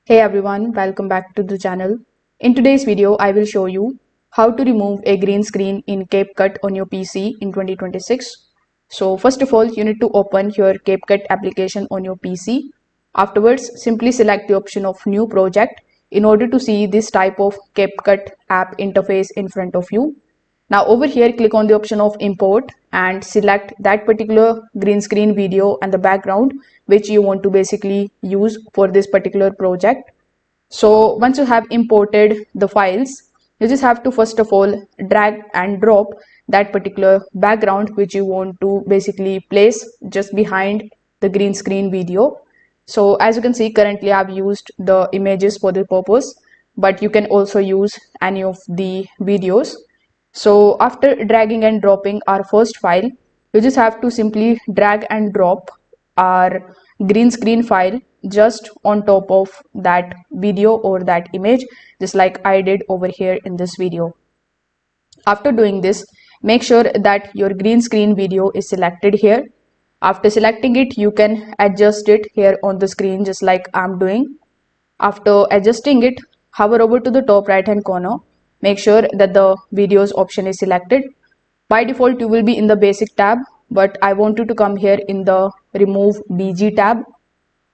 Hey everyone, welcome back to the channel. In today's video, I will show you how to remove a green screen in CapCut on your PC in 2026. So first of all, you need to open your CapCut application on your PC. Afterwards, simply select the option of New Project in order to see this type of CapCut app interface in front of you. Now over here, click on the option of import and select that particular green screen video and the background which you want to basically use for this particular project. So once you have imported the files, you just have to first of all drag and drop that particular background which you want to basically place just behind the green screen video. So as you can see, currently I've used the images for the purpose, but you can also use any of the videos. So after dragging and dropping our first file, you just have to simply drag and drop our green screen file just on top of that video or that image, just like I did over here in this video. After doing this, make sure that your green screen video is selected here. After selecting it, you can adjust it here on the screen just like I'm doing. After adjusting it, hover over to the top right hand corner. Make sure that the videos option is selected. By default, you will be in the basic tab, but I want you to come here in the remove BG tab.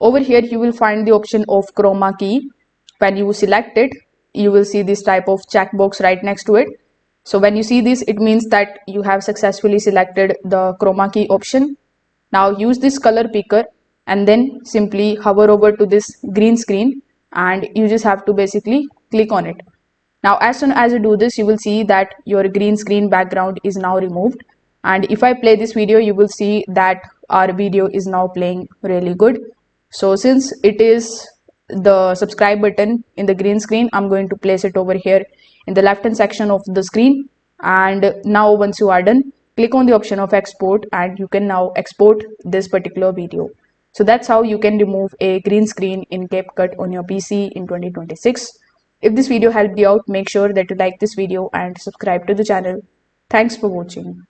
Over here, you will find the option of chroma key. When you select it, you will see this type of checkbox right next to it. So when you see this, it means that you have successfully selected the chroma key option. Now use this color picker and then simply hover over to this green screen and you just have to basically click on it. Now as soon as you do this, you will see that your green screen background is now removed, and if I play this video, you will see that our video is now playing really good. So since it is the subscribe button in the green screen, I'm going to place it over here in the left hand section of the screen. And now once you are done, click on the option of export and you can now export this particular video. So that's how you can remove a green screen in CapCut on your PC in 2026. If this video helped you out, make sure that you like this video and subscribe to the channel. Thanks for watching.